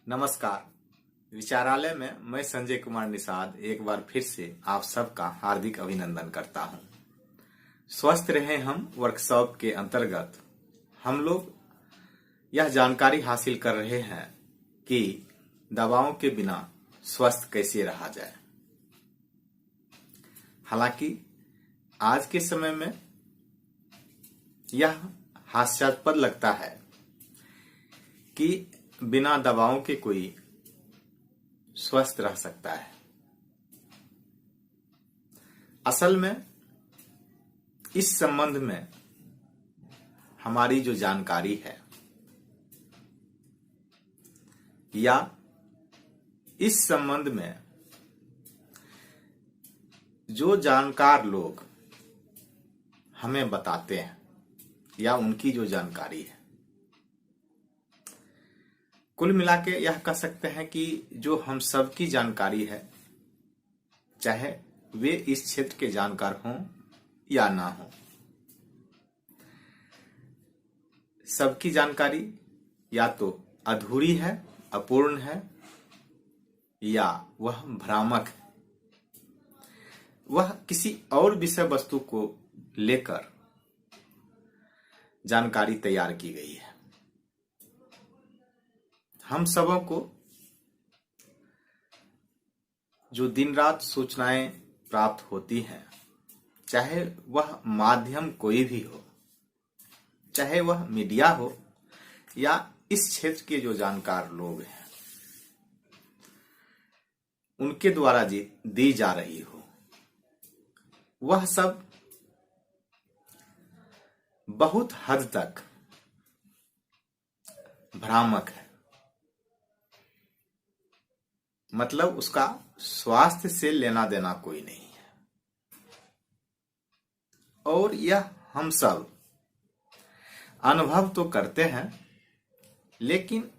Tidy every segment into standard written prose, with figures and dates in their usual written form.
नमस्कार। विचारालय में मैं संजय कुमार निषाद एक बार फिर से आप सबका हार्दिक अभिनंदन करता हूं। स्वस्थ रहे हम वर्कशॉप के अंतर्गत हम लोग यह जानकारी हासिल कर रहे हैं कि दवाओं के बिना स्वस्थ कैसे रहा जाए। हालांकि आज के समय में यह हास्यास्पद लगता है कि बिना दवाओं के कोई स्वस्थ रह सकता है। असल में इस संबंध में हमारी जो जानकारी है या इस संबंध में जो जानकार लोग हमें बताते हैं या उनकी जो जानकारी है, कुल मिला के यह कह सकते हैं कि जो हम सबकी जानकारी है, चाहे वे इस क्षेत्र के जानकार हों या ना हों, सबकी जानकारी या तो अधूरी है, अपूर्ण है या वह भ्रामक है। वह किसी और विषय वस्तु को लेकर जानकारी तैयार की गई है। हम सबों को जो दिन रात सूचनाएं प्राप्त होती हैं, चाहे वह माध्यम कोई भी हो, चाहे वह मीडिया हो या इस क्षेत्र के जो जानकार लोग हैं उनके द्वारा दी जा रही हो, वह सब बहुत हद तक भ्रामक है। मतलब उसका स्वास्थ्य से लेना देना कोई नहीं है। और यह हम सब अनुभव तो करते हैं, लेकिन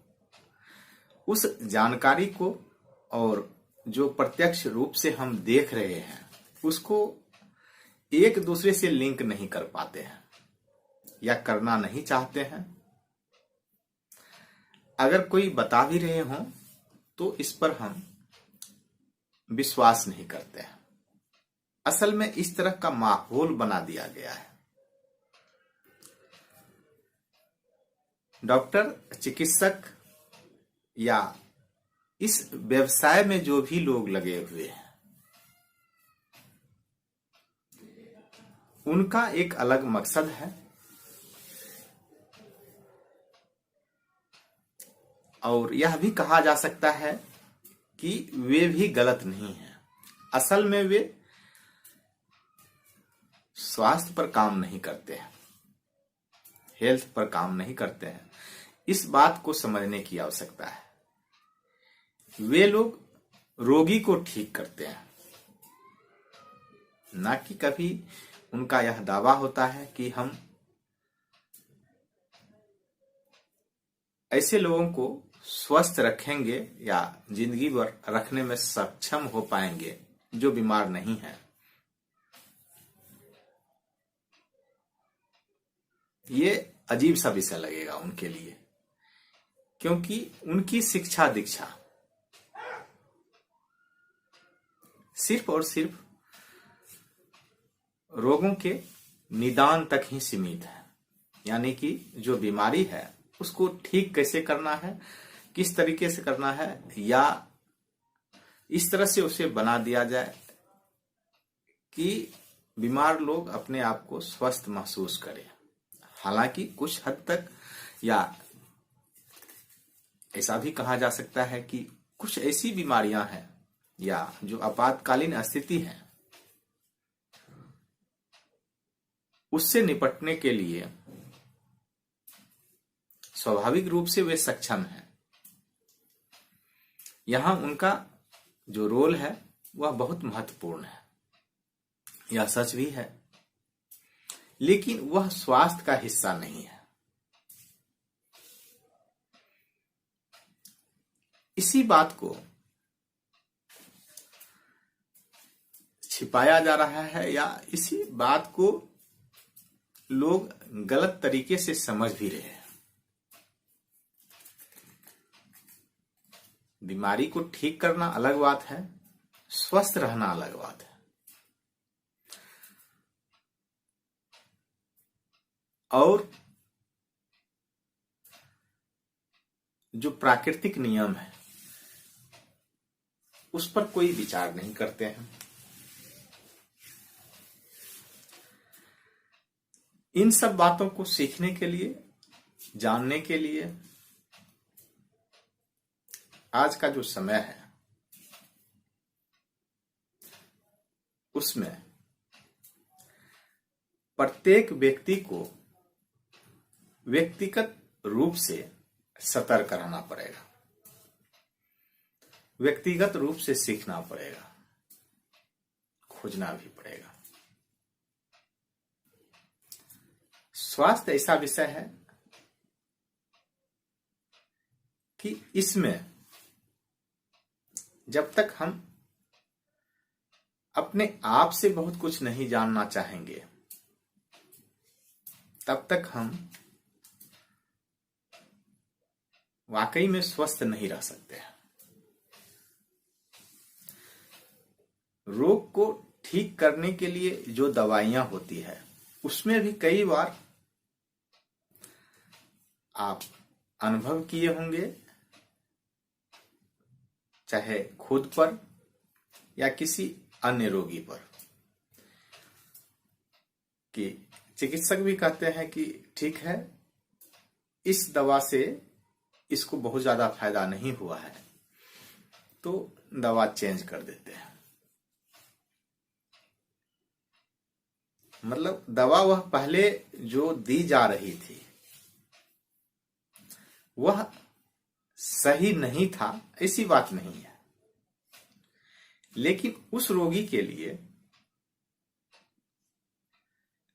उस जानकारी को और जो प्रत्यक्ष रूप से हम देख रहे हैं उसको एक दूसरे से लिंक नहीं कर पाते हैं या करना नहीं चाहते हैं। अगर कोई बता भी रहे हों तो इस पर हम विश्वास नहीं करते हैं। असल में इस तरह का माहौल बना दिया गया है। डॉक्टर, चिकित्सक या इस व्यवसाय में जो भी लोग लगे हुए हैं, उनका एक अलग मकसद है और यह भी कहा जा सकता है कि वे भी गलत नहीं हैं। असल में वे स्वास्थ्य पर काम नहीं करते हैं, हेल्थ पर काम नहीं करते हैं। इस बात को समझने की आवश्यकता है। वे लोग रोगी को ठीक करते हैं, ना कि कभी उनका यह दावा होता है कि हम ऐसे लोगों को स्वस्थ रखेंगे या जिंदगी भर रखने में सक्षम हो पाएंगे जो बीमार नहीं है। ये अजीब सा विषय लगेगा उनके लिए, क्योंकि उनकी शिक्षा दीक्षा सिर्फ और सिर्फ रोगों के निदान तक ही सीमित है। यानी कि जो बीमारी है उसको ठीक कैसे करना है, किस तरीके से करना है, या इस तरह से उसे बना दिया जाए कि बीमार लोग अपने आप को स्वस्थ महसूस करें। हालांकि कुछ हद तक या ऐसा भी कहा जा सकता है कि कुछ ऐसी बीमारियां हैं या जो आपातकालीन स्थिति है, उससे निपटने के लिए स्वाभाविक रूप से वे सक्षम हैं। यहां उनका जो रोल है वह बहुत महत्वपूर्ण है, यह सच भी है, लेकिन वह स्वास्थ्य का हिस्सा नहीं है। इसी बात को छिपाया जा रहा है या इसी बात को लोग गलत तरीके से समझ भी रहे हैं। बीमारी को ठीक करना अलग बात है, स्वस्थ रहना अलग बात है। और जो प्राकृतिक नियम है उस पर कोई विचार नहीं करते हैं। इन सब बातों को सीखने के लिए, जानने के लिए आज का जो समय है उसमें प्रत्येक व्यक्ति को व्यक्तिगत रूप से सतर्क रहना पड़ेगा, व्यक्तिगत रूप से सीखना पड़ेगा, खोजना भी पड़ेगा। स्वास्थ्य ऐसा विषय है कि इसमें जब तक हम अपने आप से बहुत कुछ नहीं जानना चाहेंगे तब तक हम वाकई में स्वस्थ नहीं रह सकते। रोग को ठीक करने के लिए जो दवाइयां होती है उसमें भी कई बार आप अनुभव किए होंगे, चाहे खुद पर या किसी अन्य रोगी पर, कि चिकित्सक भी कहते हैं कि ठीक है, इस दवा से इसको बहुत ज्यादा फायदा नहीं हुआ है तो दवा चेंज कर देते हैं। मतलब दवा वह पहले जो दी जा रही थी वह सही नहीं था, ऐसी बात नहीं है, लेकिन उस रोगी के लिए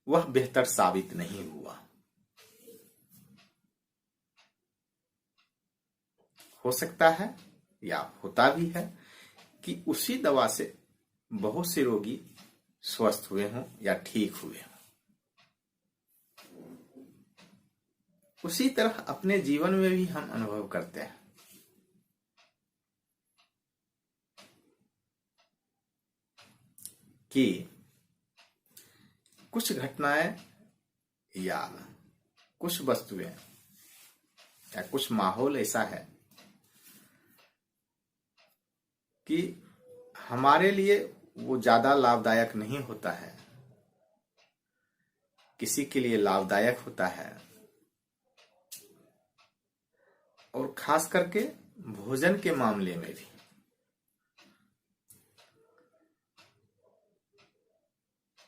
वह बेहतर साबित नहीं हुआ। हो सकता है या होता भी है कि उसी दवा से बहुत से रोगी स्वस्थ हुए हों या ठीक हुए हों। उसी तरह अपने जीवन में भी हम अनुभव करते हैं कि कुछ घटनाएं या कुछ वस्तुएं या कुछ माहौल ऐसा है कि हमारे लिए वो ज्यादा लाभदायक नहीं होता है, किसी के लिए लाभदायक होता है। और खास करके भोजन के मामले में भी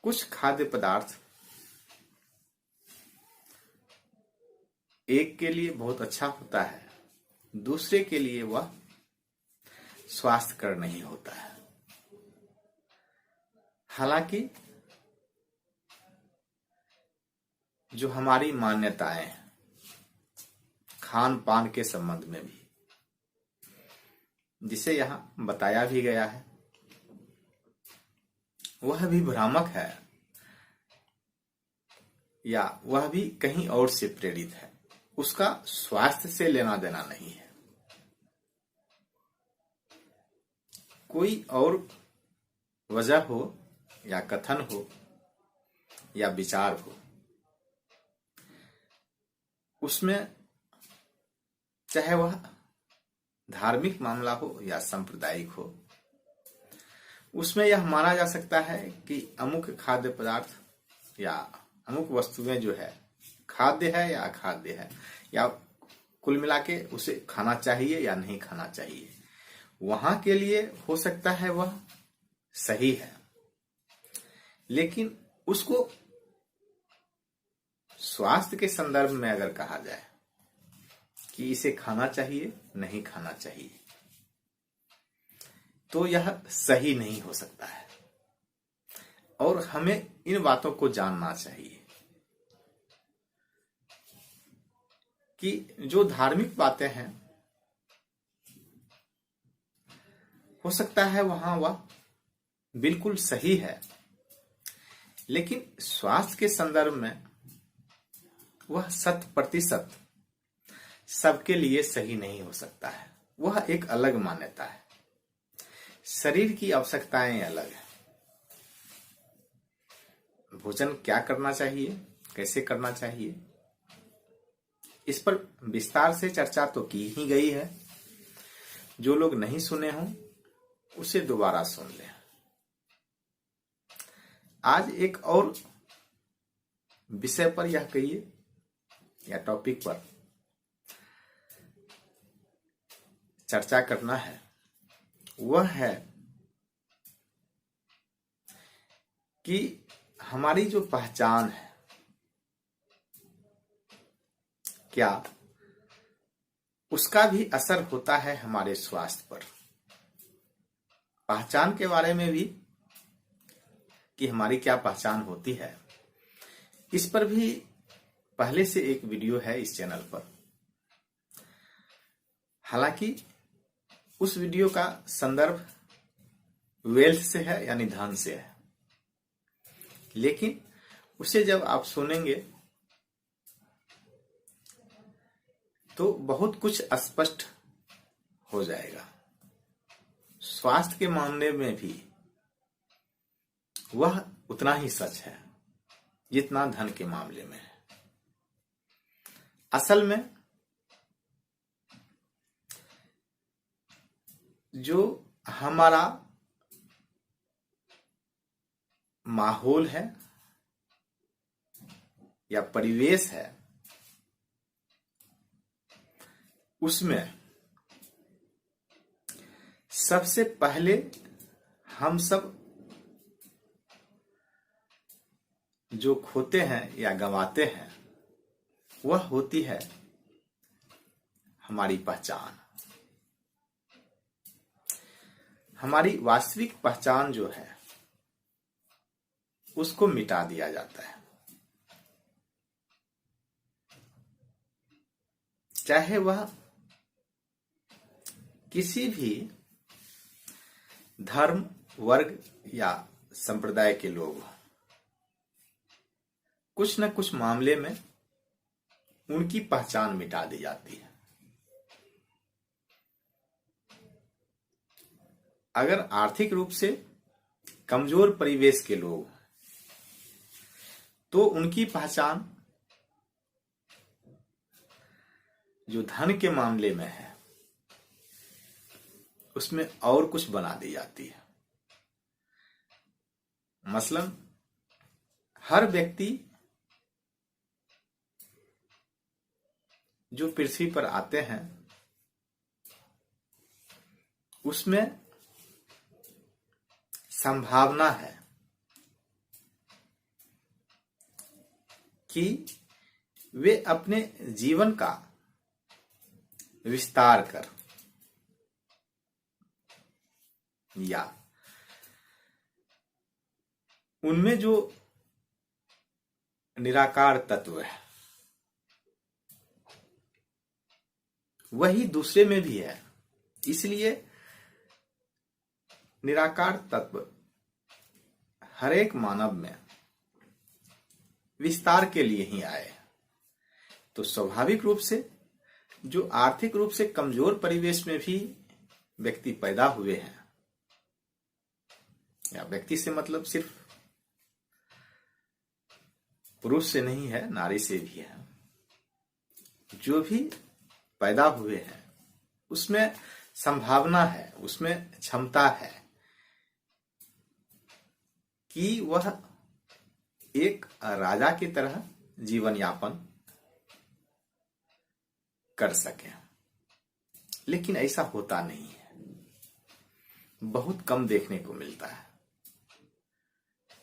कुछ खाद्य पदार्थ एक के लिए बहुत अच्छा होता है, दूसरे के लिए वह स्वास्थ्यकर नहीं होता है। हालांकि जो हमारी मान्यताएं हैं खान पान के संबंध में भी, जिसे यहां बताया भी गया है, वह भी भ्रामक है या वह भी कहीं और से प्रेरित है, उसका स्वास्थ्य से लेना देना नहीं है। कोई और वजह हो या कथन हो या विचार हो, उसमें चाहे वह धार्मिक मामला हो या सांप्रदायिक हो, उसमें यह माना जा सकता है कि अमुक खाद्य पदार्थ या अमुक वस्तुएं जो है खाद्य है या अखाद्य है, या कुल मिला के उसे खाना चाहिए या नहीं खाना चाहिए। वहां के लिए हो सकता है वह सही है, लेकिन उसको स्वास्थ्य के संदर्भ में अगर कहा जाए कि इसे खाना चाहिए नहीं खाना चाहिए, तो यह सही नहीं हो सकता है। और हमें इन बातों को जानना चाहिए कि जो धार्मिक बातें हैं हो सकता है वहां वह बिल्कुल सही है, लेकिन स्वास्थ्य के संदर्भ में वह 100% सबके लिए सही नहीं हो सकता है। वह एक अलग मान्यता है। शरीर की आवश्यकताएं अलग है। भोजन क्या करना चाहिए, कैसे करना चाहिए, इस पर विस्तार से चर्चा तो की ही गई है। जो लोग नहीं सुने हों उसे दोबारा सुन लें। आज एक और विषय पर यह कहिए या टॉपिक पर चर्चा करना है, वह है कि हमारी जो पहचान है, क्या उसका भी असर होता है हमारे स्वास्थ्य पर। पहचान के बारे में भी कि हमारी क्या पहचान होती है, इस पर भी पहले से एक वीडियो है इस चैनल पर। हालांकि उस वीडियो का संदर्भ वेल्थ से है यानी धन से है, लेकिन उसे जब आप सुनेंगे तो बहुत कुछ स्पष्ट हो जाएगा। स्वास्थ्य के मामले में भी वह उतना ही सच है जितना धन के मामले में है। असल में जो हमारा माहौल है या परिवेश है, उसमें सबसे पहले हम सब जो खोते हैं या गंवाते हैं वह होती है हमारी पहचान। हमारी वास्तविक पहचान जो है उसको मिटा दिया जाता है। चाहे वह किसी भी धर्म, वर्ग या संप्रदाय के लोग, कुछ न कुछ मामले में उनकी पहचान मिटा दी जाती है। अगर आर्थिक रूप से कमजोर परिवेश के लोग, तो उनकी पहचान जो धन के मामले में है उसमें और कुछ बना दी जाती है। मसलन हर व्यक्ति जो पृथ्वी पर आते हैं उसमें संभावना है कि वे अपने जीवन का विस्तार कर या उनमें जो निराकार तत्व है वही दूसरे में भी है। इसलिए निराकार तत्व हर एक मानव में विस्तार के लिए ही आए। तो स्वाभाविक रूप से जो आर्थिक रूप से कमजोर परिवेश में भी व्यक्ति पैदा हुए हैं, या व्यक्ति से मतलब सिर्फ पुरुष से नहीं है, नारी से भी है, जो भी पैदा हुए हैं उसमें संभावना है, उसमें क्षमता है कि वह एक राजा की तरह जीवन यापन कर सके। लेकिन ऐसा होता नहीं है, बहुत कम देखने को मिलता है।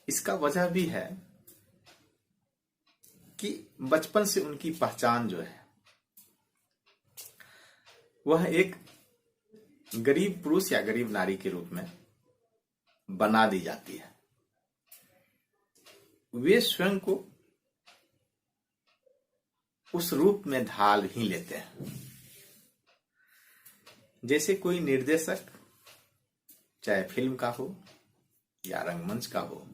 इसका वजह भी है कि बचपन से उनकी पहचान जो है वह एक गरीब पुरुष या गरीब नारी के रूप में बना दी जाती है। वे स्वयं को उस रूप में ढाल ही लेते हैं। जैसे कोई निर्देशक, चाहे फिल्म का हो या रंगमंच का हो,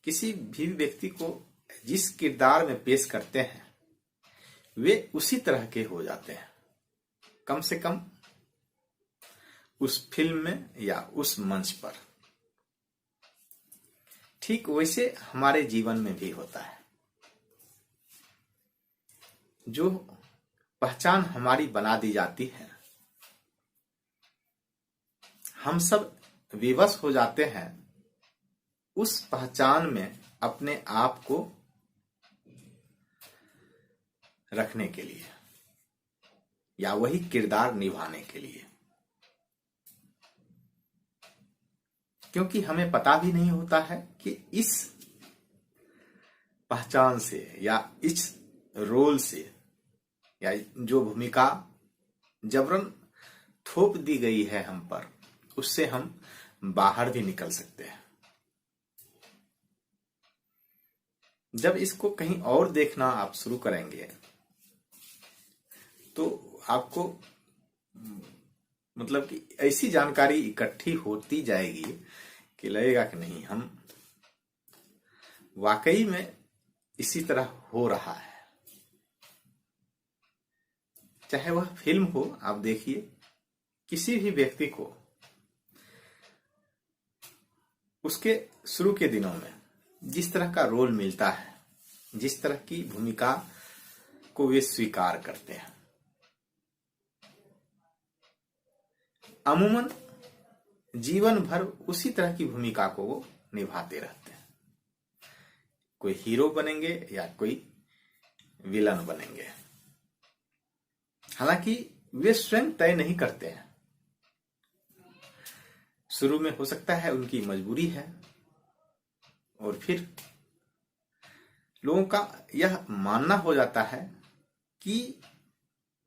किसी भी व्यक्ति को जिस किरदार में पेश करते हैं वे उसी तरह के हो जाते हैं। कम से कम उस फिल्म में या उस मंच पर। ठीक वैसे हमारे जीवन में भी होता है। जो पहचान हमारी बना दी जाती है, हम सब विवश हो जाते हैं उस पहचान में अपने आप को रखने के लिए या वही किरदार निभाने के लिए, क्योंकि हमें पता भी नहीं होता है कि इस पहचान से या इस रोल से या जो भूमिका जबरन थोप दी गई है हम पर, उससे हम बाहर भी निकल सकते हैं। जब इसको कहीं और देखना आप शुरू करेंगे तो आपको मतलब कि ऐसी जानकारी इकट्ठी होती जाएगी कि लगेगा कि नहीं, हम वाकई में इसी तरह हो रहा है। चाहे वह फिल्म हो, आप देखिए किसी भी व्यक्ति को उसके शुरू के दिनों में जिस तरह का रोल मिलता है, जिस तरह की भूमिका को वे स्वीकार करते हैं, अमूमन जीवन भर उसी तरह की भूमिका को वो निभाते रहते हैं। कोई हीरो बनेंगे या कोई विलन बनेंगे। हालांकि वे स्वयं तय नहीं करते हैं। शुरू में हो सकता है उनकी मजबूरी है, और फिर लोगों का यह मानना हो जाता है कि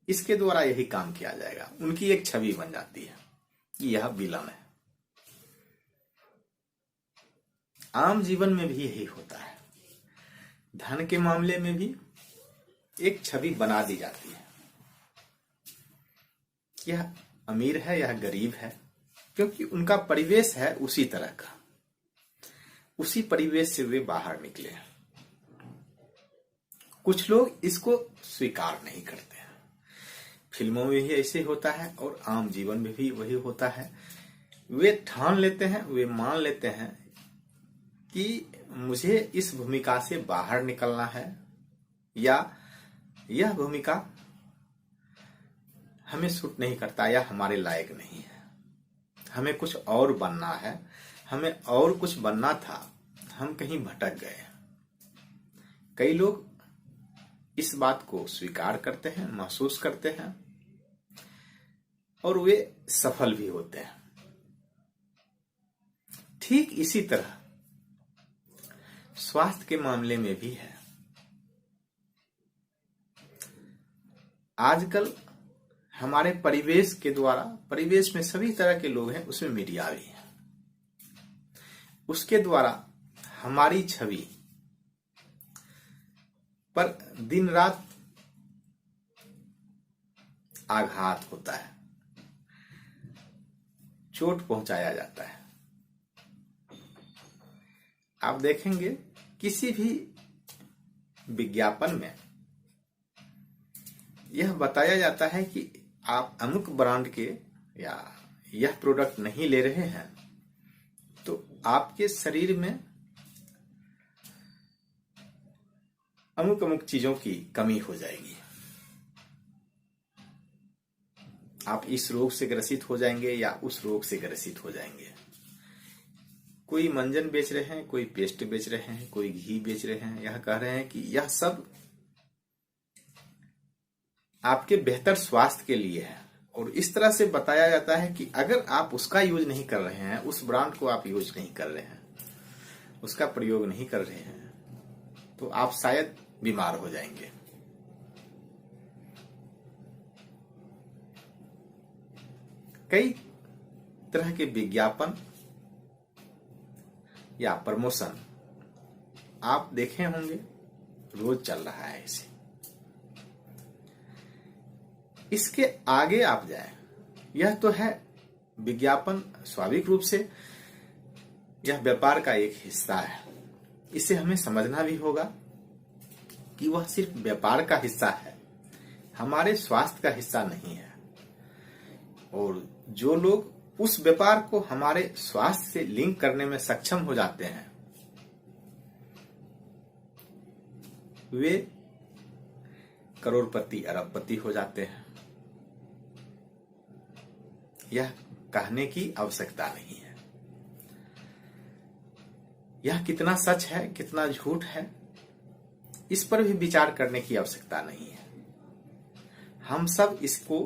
इसके द्वारा यही काम किया जाएगा। उनकी एक छवि बन जाती है कि यह विलन है। आम जीवन में भी यही होता है। धन के मामले में भी एक छवि बना दी जाती है, यह अमीर है, यह गरीब है, क्योंकि उनका परिवेश है उसी तरह का। उसी परिवेश से वे बाहर निकले हैं। कुछ लोग इसको स्वीकार नहीं करते हैं। फिल्मों में भी ऐसे होता है और आम जीवन में भी वही होता है। वे ठान लेते हैं, वे मान लेते हैं कि मुझे इस भूमिका से बाहर निकलना है, या यह भूमिका हमें सूट नहीं करता या हमारे लायक नहीं है, हमें कुछ और बनना है, हमें और कुछ बनना था, हम कहीं भटक गए। कई लोग इस बात को स्वीकार करते हैं, महसूस करते हैं, और वे सफल भी होते हैं। ठीक इसी तरह स्वास्थ्य के मामले में भी है। आजकल हमारे परिवेश के द्वारा, परिवेश में सभी तरह के लोग हैं, उसमें मीडिया भी है, उसके द्वारा हमारी छवि पर दिन रात आघात होता है, चोट पहुंचाया जाता है। आप देखेंगे किसी भी विज्ञापन में यह बताया जाता है कि आप अमुक ब्रांड के या यह प्रोडक्ट नहीं ले रहे हैं तो आपके शरीर में अमुक अमुक चीजों की कमी हो जाएगी, आप इस रोग से ग्रसित हो जाएंगे या उस रोग से ग्रसित हो जाएंगे। कोई मंजन बेच रहे हैं, कोई पेस्ट बेच रहे हैं, कोई घी बेच रहे हैं, यह कह रहे हैं कि यह सब आपके बेहतर स्वास्थ्य के लिए है, और इस तरह से बताया जाता है कि अगर आप उसका यूज नहीं कर रहे हैं, उस ब्रांड को आप यूज नहीं कर रहे हैं, उसका प्रयोग नहीं कर रहे हैं, तो आप शायद बीमार हो जाएंगे। कई तरह के विज्ञापन या प्रमोशन आप देखे होंगे, रोज चल रहा है इसे। इसके आगे आप जाएं, यह तो है विज्ञापन, स्वाभाविक रूप से यह व्यापार का एक हिस्सा है। इसे हमें समझना भी होगा कि वह सिर्फ व्यापार का हिस्सा है, हमारे स्वास्थ्य का हिस्सा नहीं है। और जो लोग उस व्यापार को हमारे स्वास्थ्य से लिंक करने में सक्षम हो जाते हैं, वे करोड़पति अरबपति हो जाते हैं। यह कहने की आवश्यकता नहीं है। यह कितना सच है, कितना झूठ है, इस पर भी विचार करने की आवश्यकता नहीं है। हम सब इसको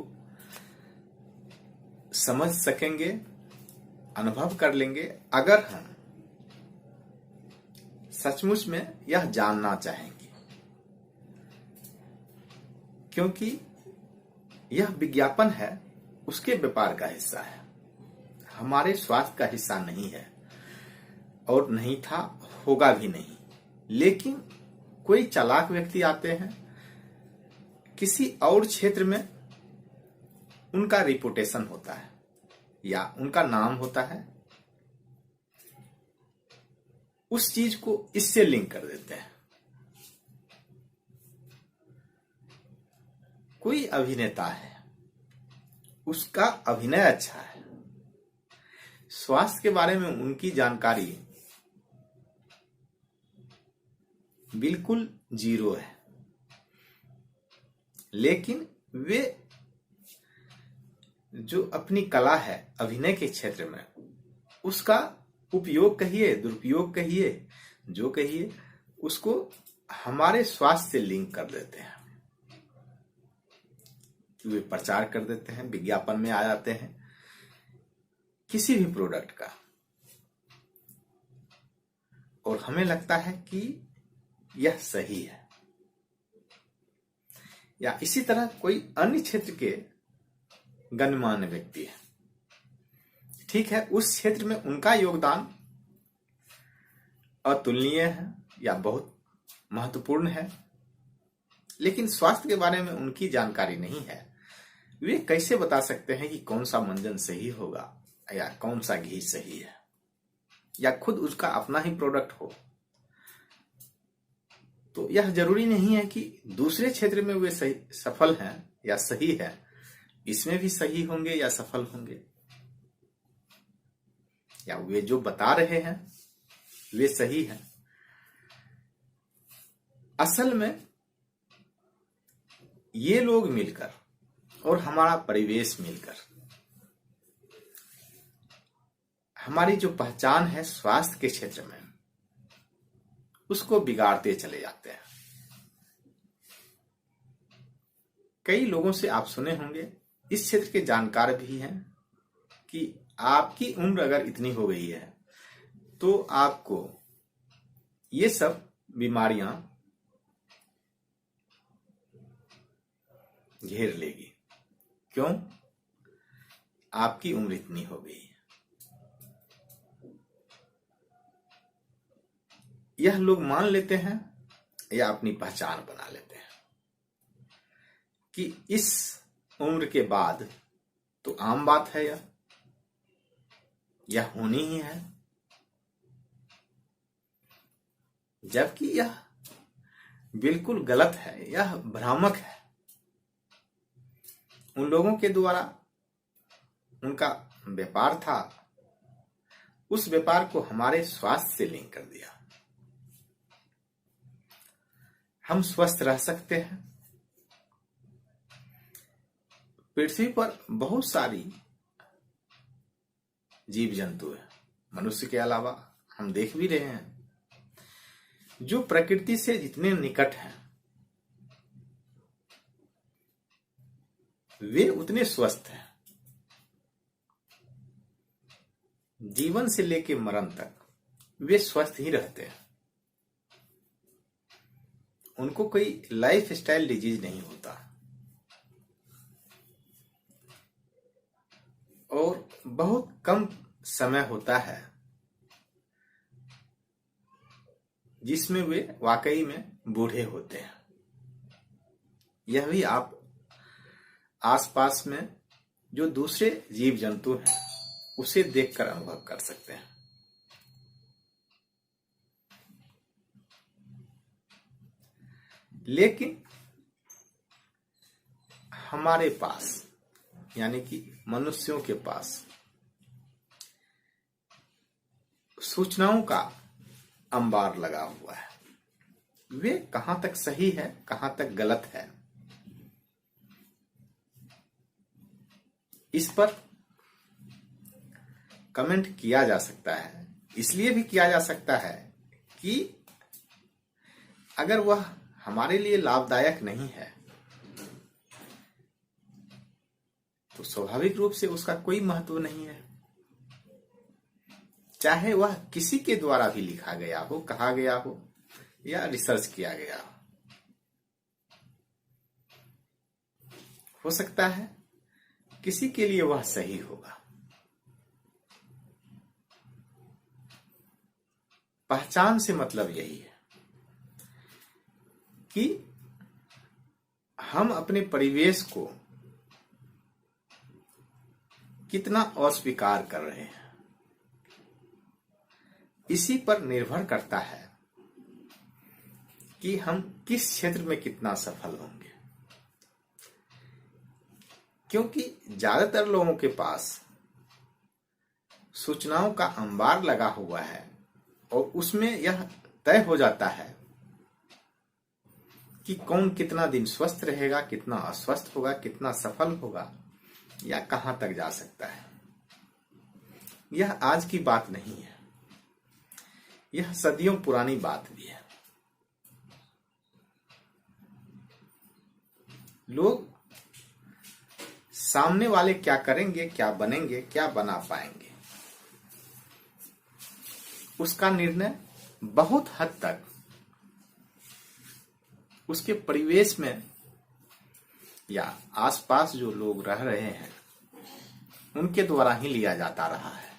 समझ सकेंगे, अनुभव कर लेंगे, अगर हम सचमुच में यह जानना चाहेंगे, क्योंकि यह विज्ञापन है, उसके व्यापार का हिस्सा है, हमारे स्वास्थ्य का हिस्सा नहीं है, और नहीं था, होगा भी नहीं। लेकिन कोई चालाक व्यक्ति आते हैं, किसी और क्षेत्र में उनका रिपुटेशन होता है या उनका नाम होता है, उस चीज को इससे लिंक कर देते हैं। कोई अभिनेता है, उसका अभिनय अच्छा है, स्वास्थ्य के बारे में उनकी जानकारी बिल्कुल जीरो है, लेकिन वे जो अपनी कला है अभिनय के क्षेत्र में, उसका उपयोग कहिए, दुरुपयोग कहिए, जो कहिए, उसको हमारे स्वास्थ्य से लिंक कर देते हैं। वे प्रचार कर देते हैं, विज्ञापन में आ जाते हैं किसी भी प्रोडक्ट का, और हमें लगता है कि यह सही है। या इसी तरह कोई अन्य क्षेत्र के गणमान्य व्यक्ति है, ठीक है, उस क्षेत्र में उनका योगदान अतुलनीय है या बहुत महत्वपूर्ण है, लेकिन स्वास्थ्य के बारे में उनकी जानकारी नहीं है। वे कैसे बता सकते हैं कि कौन सा मंजन सही होगा या कौन सा घी सही है, या खुद उसका अपना ही प्रोडक्ट हो। तो यह जरूरी नहीं है कि दूसरे क्षेत्र में वे सही सफल हैं या सही है, इसमें भी सही होंगे या सफल होंगे, या वे जो बता रहे हैं वे सही है। असल में ये लोग मिलकर और हमारा परिवेश मिलकर हमारी जो पहचान है स्वास्थ्य के क्षेत्र में, उसको बिगाड़ते चले जाते हैं। कई लोगों से आप सुने होंगे, इस क्षेत्र के जानकार भी हैं, कि आपकी उम्र अगर इतनी हो गई है तो आपको ये सब बीमारियां घेर लेगी। क्यों? आपकी उम्र इतनी हो गई है। यह लोग मान लेते हैं या अपनी पहचान बना लेते हैं कि इस उम्र के बाद तो आम बात है, यह होनी ही है, जबकि यह बिल्कुल गलत है, यह भ्रामक है। उन लोगों के द्वारा उनका व्यापार था, उस व्यापार को हमारे स्वास्थ्य से लिंक कर दिया। हम स्वस्थ रह सकते हैं। पृथ्वी पर बहुत सारी जीव जंतु है, मनुष्य के अलावा, हम देख भी रहे हैं, जो प्रकृति से जितने निकट हैं वे उतने स्वस्थ हैं। जीवन से लेकर मरण तक वे स्वस्थ ही रहते हैं। उनको कोई लाइफ स्टाइल डिजीज नहीं होता, और बहुत कम समय होता है जिसमें वे वाकई में बूढ़े होते हैं। यह भी आप आसपास में जो दूसरे जीव जंतु हैं उसे देखकर अनुभव कर सकते हैं। लेकिन हमारे पास, यानी कि मनुष्यों के पास, सूचनाओं का अंबार लगा हुआ है। वे कहां तक सही है, कहां तक गलत है, इस पर कमेंट किया जा सकता है। इसलिए भी किया जा सकता है कि अगर वह हमारे लिए लाभदायक नहीं है तो स्वाभाविक रूप से उसका कोई महत्व नहीं है, चाहे वह किसी के द्वारा भी लिखा गया हो, कहा गया हो या रिसर्च किया गया हो सकता है किसी के लिए वह सही होगा। पहचान से मतलब यही है कि हम अपने परिवेश को कितना अस्वीकार कर रहे हैं। इसी पर निर्भर करता है कि हम किस क्षेत्र में कितना सफल होंगे, क्योंकि ज्यादातर लोगों के पास सूचनाओं का अंबार लगा हुआ है और उसमें यह तय हो जाता है कि कौन कितना दिन स्वस्थ रहेगा, कितना अस्वस्थ होगा, कितना सफल होगा या कहां तक जा सकता है। यह आज की बात नहीं है, यह सदियों पुरानी बात भी है। लोग सामने वाले क्या करेंगे, क्या बनेंगे, क्या बना पाएंगे, उसका निर्णय बहुत हद तक उसके परिवेश में या आसपास जो लोग रह रहे हैं उनके द्वारा ही लिया जाता रहा है।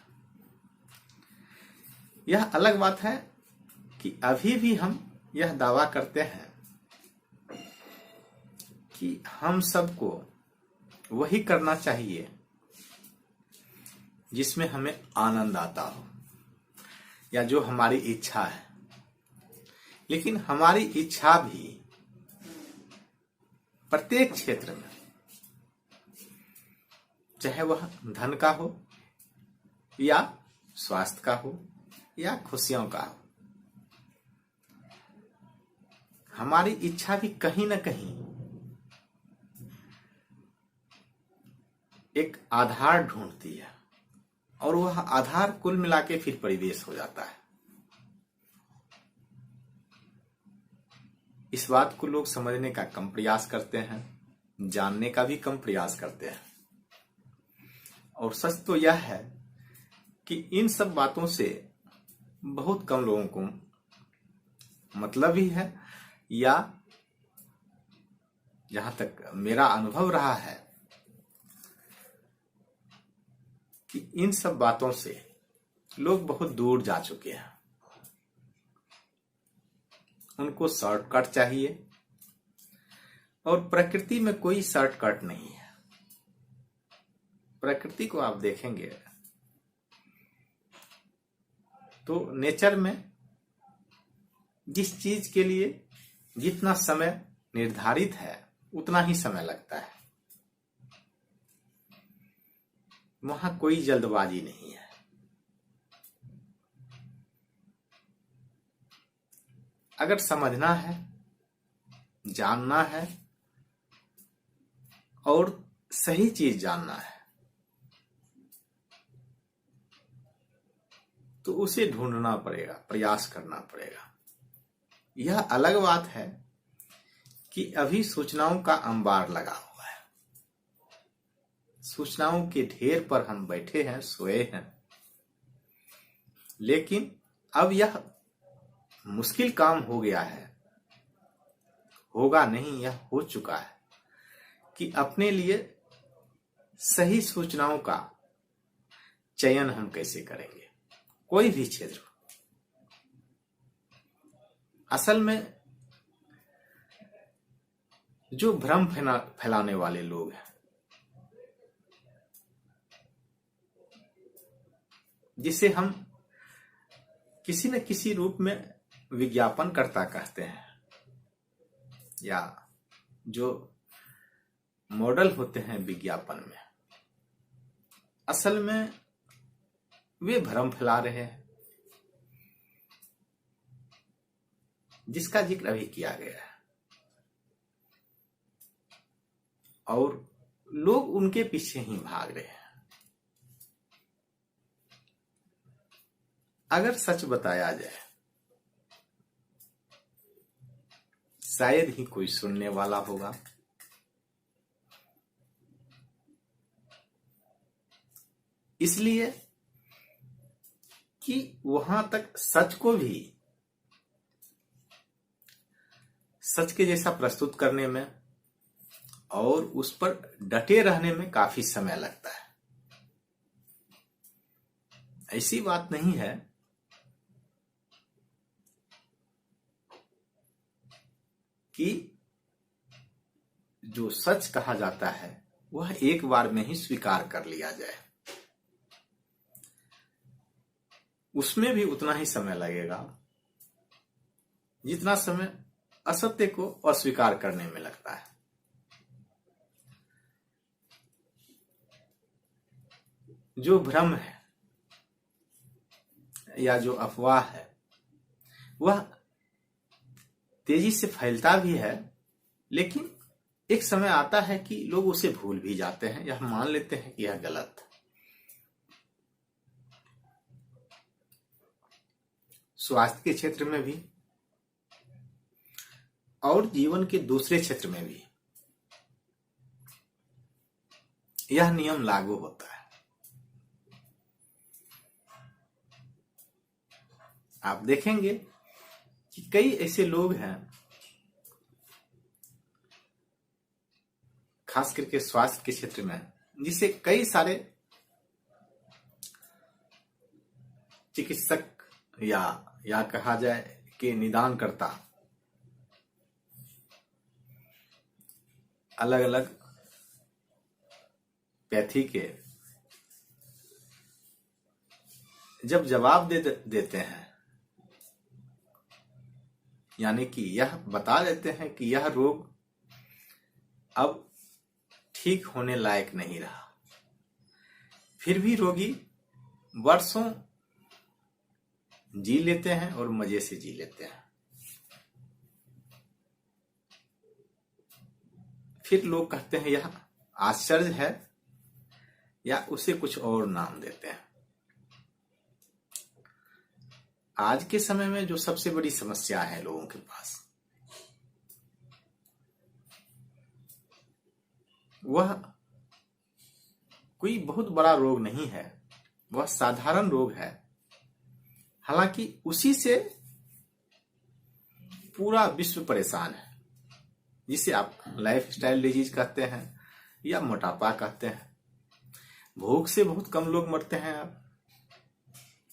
यह अलग बात है कि अभी भी हम यह दावा करते हैं कि हम सबको वही करना चाहिए जिसमें हमें आनंद आता हो या जो हमारी इच्छा है। लेकिन हमारी इच्छा भी प्रत्येक क्षेत्र में, चाहे वह धन का हो या स्वास्थ्य का हो या खुशियों का हो, हमारी इच्छा भी कहीं ना कहीं एक आधार ढूंढती है और वह आधार कुल मिला के फिर परिवेश हो जाता है। इस बात को लोग समझने का कम प्रयास करते हैं, जानने का भी कम प्रयास करते हैं। और सच तो यह है कि इन सब बातों से बहुत कम लोगों को मतलब ही है, या जहां तक मेरा अनुभव रहा है कि इन सब बातों से लोग बहुत दूर जा चुके हैं। उनको शॉर्टकट चाहिए और प्रकृति में कोई शॉर्टकट नहीं है। प्रकृति को आप देखेंगे तो नेचर में जिस चीज के लिए जितना समय निर्धारित है उतना ही समय लगता है। वहां कोई जल्दबाजी नहीं है। अगर समझना है, जानना है और सही चीज जानना है तो उसे ढूंढना पड़ेगा, प्रयास करना पड़ेगा। यह अलग बात है कि अभी सूचनाओं का अंबार लगा हुआ है, सूचनाओं के ढेर पर हम बैठे हैं, सोए हैं। लेकिन अब यह मुश्किल काम हो गया है, होगा नहीं, यह हो चुका है कि अपने लिए सही सूचनाओं का चयन हम कैसे करेंगे, कोई भी क्षेत्र। असल में जो भ्रम फैलाने वाले लोग हैं, जिसे हम किसी न किसी रूप में विज्ञापनकर्ता कहते हैं, या जो मॉडल होते हैं विज्ञापन में, असल में वे भ्रम फैला रहे हैं। जिसका जिक्र अभी किया गया है, और लोग उनके पीछे ही भाग रहे हैं। अगर सच बताया जाए, शायद ही कोई सुनने वाला होगा। इसलिए कि वहां तक सच को भी सच के जैसा प्रस्तुत करने में और उस पर डटे रहने में काफी समय लगता है। ऐसी बात नहीं है कि जो सच कहा जाता है वह एक बार में ही स्वीकार कर लिया जाए, उसमें भी उतना ही समय लगेगा जितना समय असत्य को अस्वीकार करने में लगता है। जो भ्रम है या जो अफवाह है वह तेजी से फैलता भी है, लेकिन एक समय आता है कि लोग उसे भूल भी जाते हैं या मान लेते हैं कि यह गलत है। स्वास्थ्य के क्षेत्र में भी और जीवन के दूसरे क्षेत्र में भी यह नियम लागू होता है। आप देखेंगे कि कई ऐसे लोग हैं, खास करके स्वास्थ्य के क्षेत्र में, जिसे कई सारे चिकित्सक या कहा जाए कि निदानकर्ता अलग अलग पैथी के जब जवाब देते हैं, यानी कि यह बता देते हैं कि यह रोग अब ठीक होने लायक नहीं रहा, फिर भी रोगी वर्षों जी लेते हैं और मजे से जी लेते हैं। फिर लोग कहते हैं यह आश्चर्य है या उसे कुछ और नाम देते हैं। आज के समय में जो सबसे बड़ी समस्या है लोगों के पास, वह कोई बहुत बड़ा रोग नहीं है, वह साधारण रोग है। हालांकि उसी से पूरा विश्व परेशान है, जिसे आप लाइफस्टाइल डिजीज कहते हैं या मोटापा कहते हैं। भूख से बहुत कम लोग मरते हैं, अब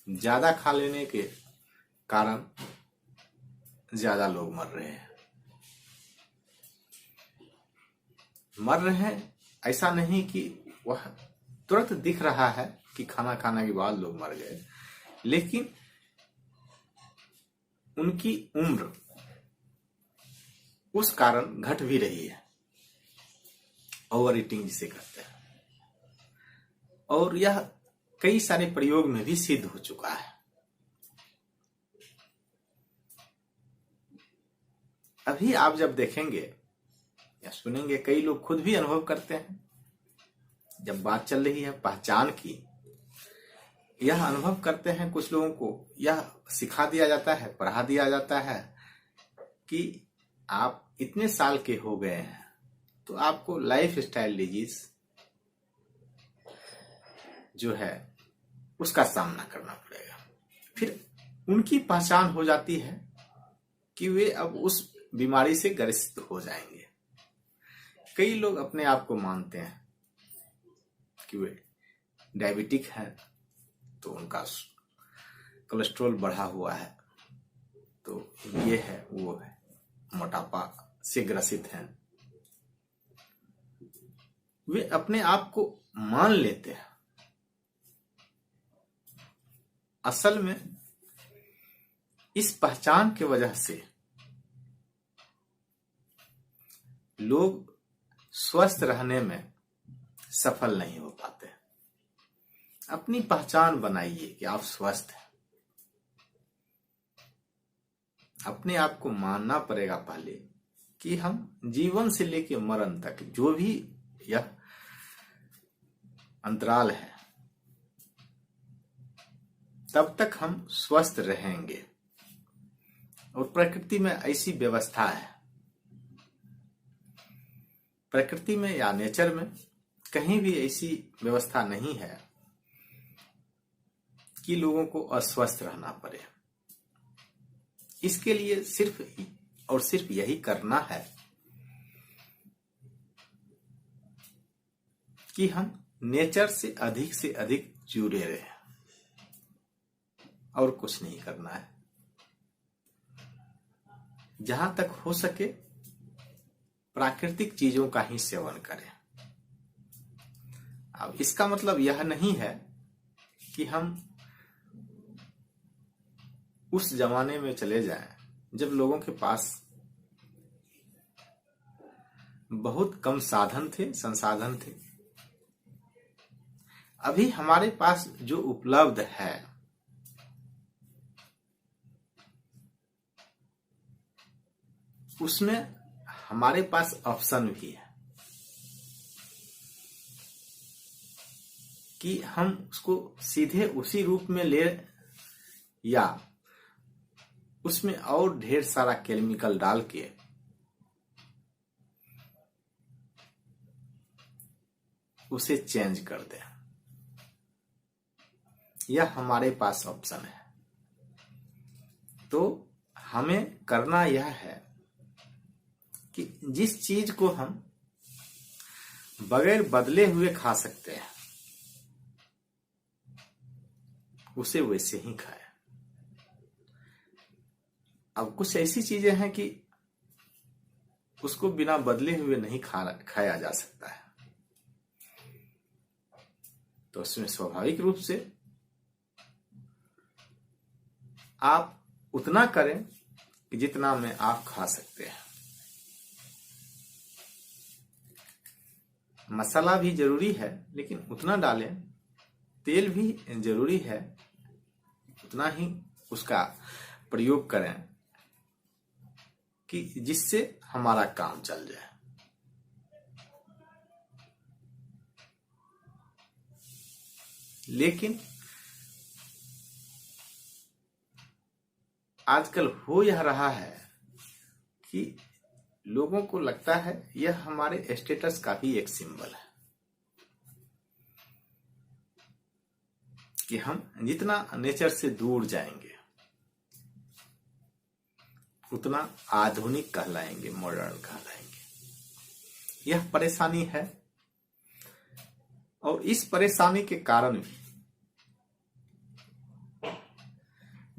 ज्यादा खा लेने के कारण ज्यादा लोग मर रहे हैं। मर रहे हैं ऐसा नहीं कि वह तुरंत दिख रहा है कि खाना खाने के बाद लोग मर गए, लेकिन उनकी उम्र उस कारण घट भी रही है, ओवर ईटिंग जिसे कहते हैं। और यह कई सारे प्रयोग में भी सिद्ध हो चुका है। अभी आप जब देखेंगे या सुनेंगे, कई लोग खुद भी अनुभव करते हैं, जब बात चल रही है पहचान की, यह अनुभव करते हैं। कुछ लोगों को यह सिखा दिया जाता है, पढ़ा दिया जाता है कि आप इतने साल के हो गए हैं तो आपको लाइफ स्टाइल डिजीज जो है उसका सामना करना पड़ेगा। फिर उनकी पहचान हो जाती है कि वे अब उस बीमारी से ग्रसित हो जाएंगे। कई लोग अपने आप को मानते हैं कि वे डायबिटिक हैं, तो उनका कोलेस्ट्रॉल बढ़ा हुआ है, तो ये है वो है, मोटापा से ग्रसित हैं। वे अपने आप को मान लेते हैं। असल में इस पहचान की वजह से लोग स्वस्थ रहने में सफल नहीं हो पाते। अपनी पहचान बनाइए कि आप स्वस्थ हैं। अपने आप को मानना पड़ेगा पहले कि हम जीवन से लेकर मरण तक जो भी यह अंतराल है तब तक हम स्वस्थ रहेंगे। और प्रकृति में ऐसी व्यवस्था है, प्रकृति में या नेचर में कहीं भी ऐसी व्यवस्था नहीं है कि लोगों को अस्वस्थ रहना पड़े। इसके लिए सिर्फ और सिर्फ यही करना है कि हम नेचर से अधिक जुड़े रहें, और कुछ नहीं करना है। जहां तक हो सके प्राकृतिक चीजों का ही सेवन करें। अब इसका मतलब यह नहीं है कि हम उस जमाने में चले जाएं जब लोगों के पास बहुत कम साधन थे, संसाधन थे। अभी हमारे पास जो उपलब्ध है उसमें हमारे पास ऑप्शन भी है कि हम उसको सीधे उसी रूप में ले या उसमें और ढेर सारा केमिकल डाल के उसे चेंज कर दें। यह हमारे पास ऑप्शन है। तो हमें करना यह है कि जिस चीज को हम बगैर बदले हुए खा सकते हैं उसे वैसे ही खाएं। अब कुछ ऐसी चीजें हैं कि उसको बिना बदले हुए नहीं खाया जा सकता है, तो उसमें स्वाभाविक रूप से आप उतना करें कि जितना में आप खा सकते हैं। मसाला भी जरूरी है लेकिन उतना डालें, तेल भी जरूरी है उतना ही उसका प्रयोग करें कि जिससे हमारा काम चल जाए। लेकिन आजकल हो यह रहा है कि लोगों को लगता है यह हमारे स्टेटस का भी एक सिंबल है कि हम जितना नेचर से दूर जाएंगे उतना आधुनिक कहलाएंगे, मॉडर्न कहलाएंगे। यह परेशानी है और इस परेशानी के कारण भी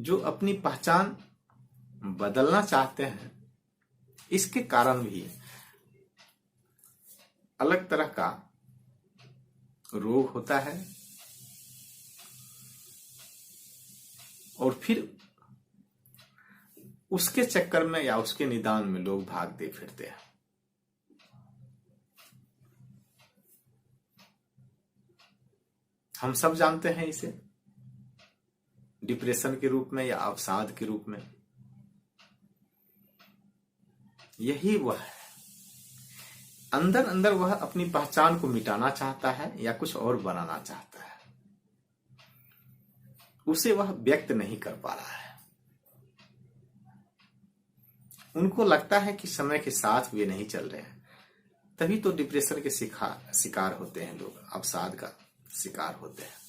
जो अपनी पहचान बदलना चाहते हैं इसके कारण भी अलग तरह का रोग होता है और फिर उसके चक्कर में या उसके निदान में लोग भागते फिरते हैं। हम सब जानते हैं इसे डिप्रेशन के रूप में या अवसाद के रूप में। यही वह है, अंदर अंदर वह अपनी पहचान को मिटाना चाहता है या कुछ और बनाना चाहता है, उसे वह व्यक्त नहीं कर पा रहा है। उनको लगता है कि समय के साथ वे नहीं चल रहे हैं, तभी तो डिप्रेशन के शिकार होते हैं लोग, अवसाद का शिकार होते हैं।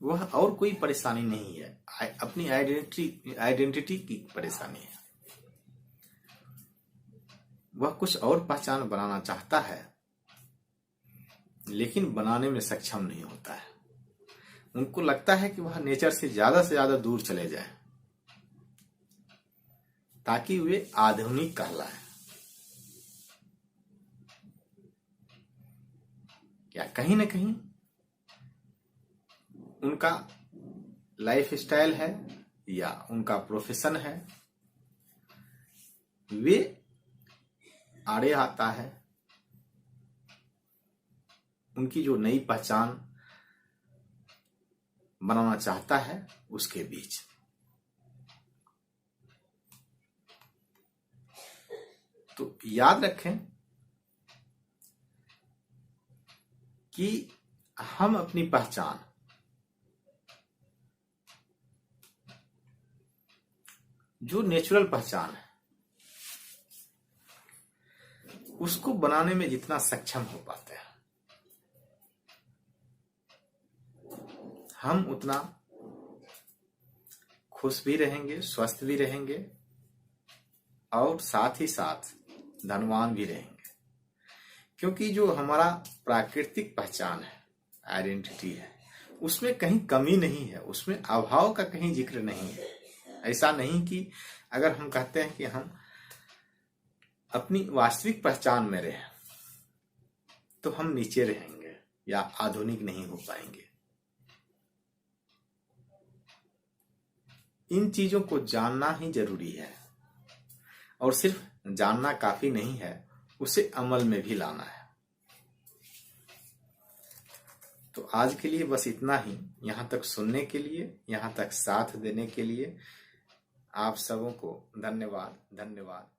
वह और कोई परेशानी नहीं है, अपनी आइडेंटिटी की परेशानी है। वह कुछ और पहचान बनाना चाहता है लेकिन बनाने में सक्षम नहीं होता है। उनको लगता है कि वह नेचर से ज्यादा दूर चले जाएं ताकि वे आधुनिक कहलाएं। क्या कहीं ना कहीं उनका लाइफ स्टाइल है या उनका प्रोफेशन है, वे आड़े आता है। उनकी जो नई पहचान बनाना चाहता है उसके बीच। तो याद रखें कि हम अपनी पहचान जो नेचुरल पहचान है उसको बनाने में जितना सक्षम हो पाते हैं हम उतना खुश भी रहेंगे, स्वस्थ भी रहेंगे और साथ ही साथ धनवान भी रहेंगे। क्योंकि जो हमारा प्राकृतिक पहचान है, आइडेंटिटी है, उसमें कहीं कमी नहीं है, उसमें अभाव का कहीं जिक्र नहीं है। ऐसा नहीं कि अगर हम कहते हैं कि हम अपनी वास्तविक पहचान में रहें तो हम नीचे रहेंगे या आधुनिक नहीं हो पाएंगे। इन चीजों को जानना ही जरूरी है और सिर्फ जानना काफी नहीं है, उसे अमल में भी लाना है। तो आज के लिए बस इतना ही। यहां तक सुनने के लिए, यहां तक साथ देने के लिए आप सबों को धन्यवाद।